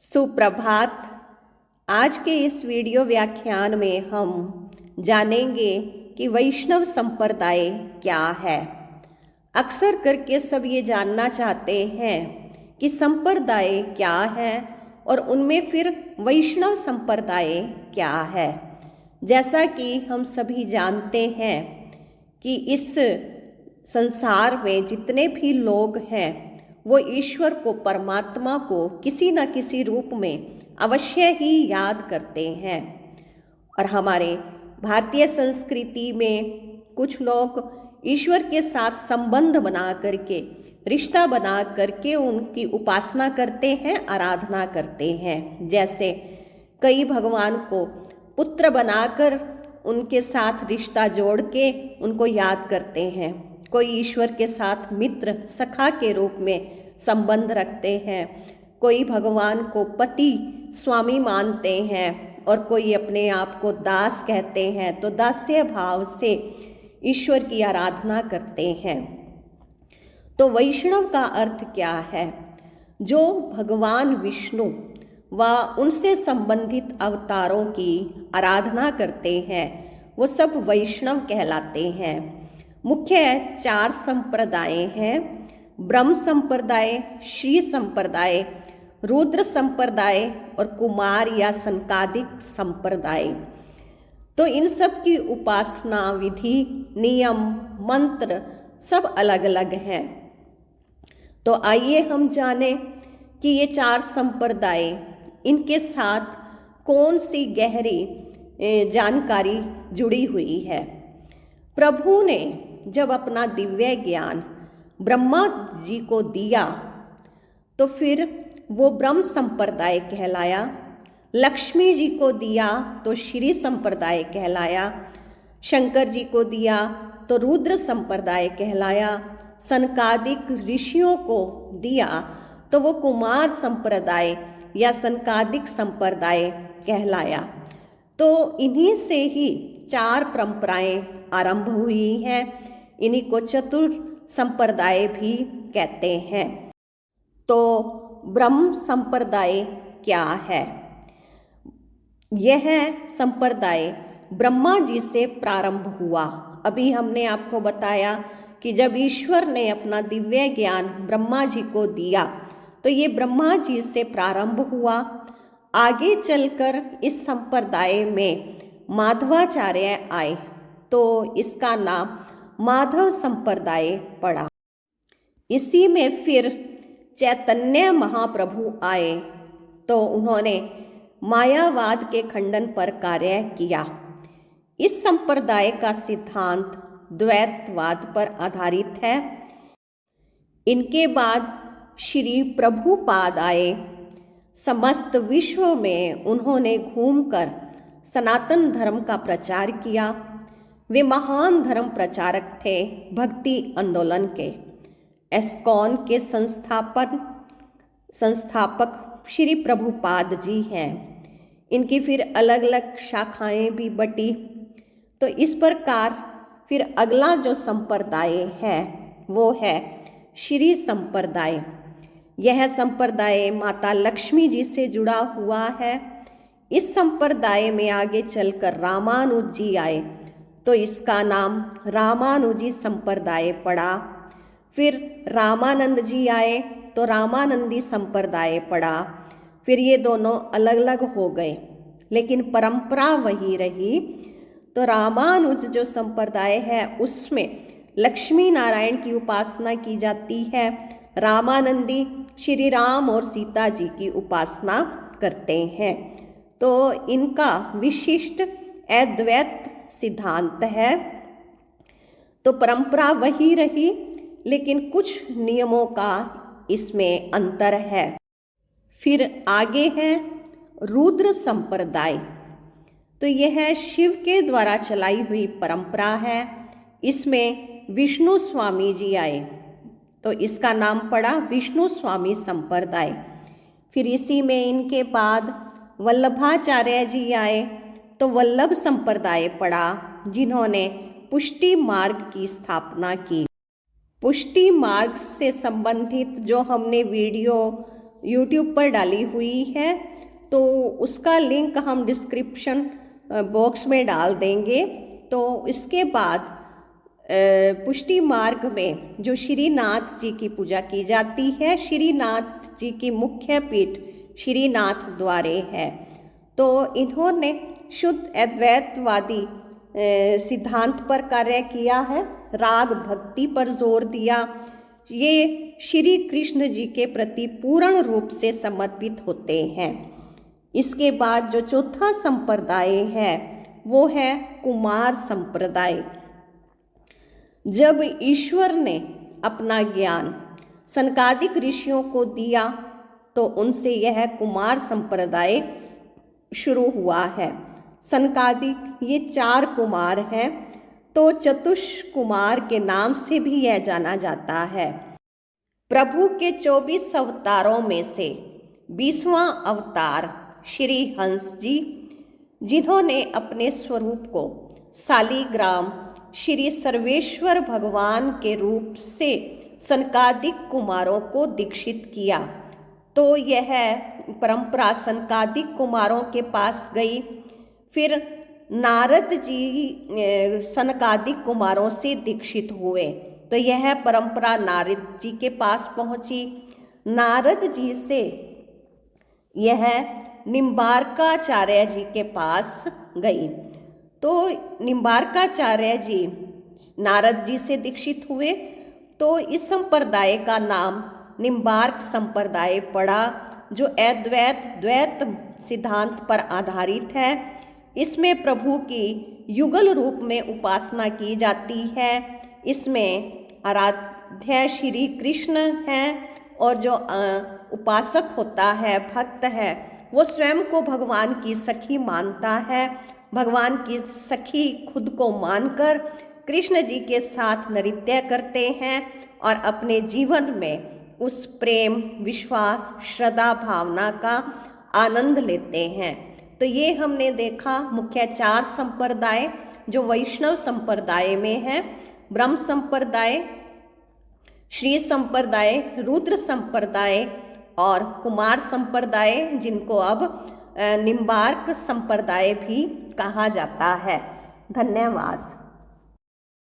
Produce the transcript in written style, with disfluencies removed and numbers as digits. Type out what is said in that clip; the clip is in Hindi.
सुप्रभात। आज के इस वीडियो व्याख्यान में हम जानेंगे कि वैष्णव संप्रदाय क्या है। अक्सर करके सब ये जानना चाहते हैं कि संप्रदाय क्या है और उनमें फिर वैष्णव संप्रदाय क्या है। जैसा कि हम सभी जानते हैं कि इस संसार में जितने भी लोग हैं वो ईश्वर को, परमात्मा को किसी न किसी रूप में अवश्य ही याद करते हैं। और हमारे भारतीय संस्कृति में कुछ लोग ईश्वर के साथ संबंध बना करके, रिश्ता बना करके उनकी उपासना करते हैं, आराधना करते हैं। जैसे कई भगवान को पुत्र बनाकर उनके साथ रिश्ता जोड़ के उनको याद करते हैं। कोई ईश्वर के साथ मित्र, सखा के रूप में संबंध रखते हैं। कोई भगवान को पति, स्वामी मानते हैं और कोई अपने आप को दास कहते हैं, तो दास्य भाव से ईश्वर की आराधना करते हैं। तो वैष्णव का अर्थ क्या है? जो भगवान विष्णु व उनसे संबंधित अवतारों की आराधना करते हैं वो सब वैष्णव कहलाते हैं। मुख्य 4 संप्रदाय हैं: ब्रह्म संप्रदाय, श्री संप्रदाय, रुद्र संप्रदाय और कुमार या सनकादिक संप्रदाय। तो इन सब की उपासना विधि, नियम, मंत्र सब अलग अलग हैं। तो आइए हम जानें कि ये 4 संप्रदाय, इनके साथ कौन सी गहरी जानकारी जुड़ी हुई है। प्रभु ने जब अपना दिव्य ज्ञान ब्रह्मा जी को दिया तो फिर वो ब्रह्म संप्रदाय कहलाया। लक्ष्मी जी को दिया तो श्री संप्रदाय कहलाया। शंकर जी को दिया तो रुद्र संप्रदाय कहलाया। सनकादिक ऋषियों को दिया तो वो कुमार संप्रदाय या सनकादिक संप्रदाय कहलाया। तो इन्हीं से ही 4 परंपराएं आरंभ हुई हैं। इन्हीं को चतुर संप्रदाय भी कहते हैं। तो ब्रह्म संप्रदाय क्या है? यह संप्रदाय ब्रह्मा जी से प्रारंभ हुआ। अभी हमने आपको बताया कि जब ईश्वर ने अपना दिव्य ज्ञान ब्रह्मा जी को दिया तो ये ब्रह्मा जी से प्रारंभ हुआ। आगे चलकर इस संप्रदाय में माधवाचार्य आए तो इसका नाम माधव संप्रदाय पड़ा। इसी में फिर चैतन्य महाप्रभु आए तो उन्होंने मायावाद के खंडन पर कार्य किया। इस संप्रदाय का सिद्धांत द्वैतवाद पर आधारित है। इनके बाद श्री प्रभुपाद आए। समस्त विश्व में उन्होंने घूमकर सनातन धर्म का प्रचार किया। वे महान धर्म प्रचारक थे, भक्ति आंदोलन के। एस्कॉन के संस्थापक श्री प्रभुपाद जी हैं। इनकी फिर अलग अलग शाखाएं भी बटी। तो इस प्रकार फिर अगला जो संप्रदाय है वो है श्री संप्रदाय। यह संप्रदाय माता लक्ष्मी जी से जुड़ा हुआ है। इस संप्रदाय में आगे चलकर रामानुज जी आए तो इसका नाम रामानुजी संप्रदाय पड़ा। फिर रामानंद जी आए तो रामानंदी संप्रदाय पड़ा। फिर ये दोनों अलग अलग हो गए लेकिन परंपरा वही रही। तो रामानुज जो संप्रदाय है उसमें लक्ष्मी नारायण की उपासना की जाती है। रामानंदी श्री राम और सीता जी की उपासना करते हैं। तो इनका विशिष्ट अद्वैत सिद्धांत है। तो परंपरा वही रही लेकिन कुछ नियमों का इसमें अंतर है। फिर आगे है रुद्र संप्रदाय। तो यह शिव के द्वारा चलाई हुई परंपरा है। इसमें विष्णु स्वामी जी आए तो इसका नाम पड़ा विष्णु स्वामी संप्रदाय। फिर इसी में इनके बाद वल्लभाचार्य जी आए तो वल्लभ संप्रदाय पड़ा, जिन्होंने पुष्टि मार्ग की स्थापना की। पुष्टि मार्ग से संबंधित जो हमने वीडियो YouTube पर डाली हुई है, तो उसका लिंक हम डिस्क्रिप्शन बॉक्स में डाल देंगे। तो इसके बाद पुष्टि मार्ग में जो श्रीनाथ जी की पूजा की जाती है, श्रीनाथ जी की मुख्य पीठ श्रीनाथ द्वारे है। तो इन्होंने शुद्ध अद्वैतवादी सिद्धांत पर कार्य किया है, राग भक्ति पर जोर दिया। ये श्री कृष्ण जी के प्रति पूर्ण रूप से समर्पित होते हैं। इसके बाद जो चौथा संप्रदाय है वो है कुमार संप्रदाय। जब ईश्वर ने अपना ज्ञान सनकादिक ऋषियों को दिया तो उनसे यह कुमार संप्रदाय शुरू हुआ है। सनकादिक ये 4 कुमार हैं, तो चतुष्क कुमार के नाम से भी यह जाना जाता है। प्रभु के 24 अवतारों में से 20वां अवतार श्री हंस जी, जिन्होंने अपने स्वरूप को शालिग्राम श्री सर्वेश्वर भगवान के रूप से सनकादिक कुमारों को दीक्षित किया। तो यह परंपरा सनकादिक कुमारों के पास गई। फिर नारद जी सनकादिक कुमारों से दीक्षित हुए, तो यह परंपरा नारद जी के पास पहुंची। नारद जी से यह निम्बार्काचार्य जी के पास गई। तो निम्बार्काचार्य जी नारद जी से दीक्षित हुए, तो इस संप्रदाय का नाम निम्बार्क संप्रदाय पड़ा, जो अद्वैत द्वैत सिद्धांत पर आधारित है। इसमें प्रभु की युगल रूप में उपासना की जाती है। इसमें आराध्य श्री कृष्ण हैं, और जो उपासक होता है, भक्त है, वो स्वयं को भगवान की सखी मानता है। भगवान की सखी खुद को मानकर कृष्ण जी के साथ नृत्य करते हैं और अपने जीवन में उस प्रेम, विश्वास, श्रद्धा, भावना का आनंद लेते हैं। तो ये हमने देखा मुख्य 4 संप्रदाय जो वैष्णव संप्रदाय में है: ब्रह्म संप्रदाय, श्री संप्रदाय, रुद्र संप्रदाय और कुमार संप्रदाय, जिनको अब निम्बार्क संप्रदाय भी कहा जाता है। धन्यवाद।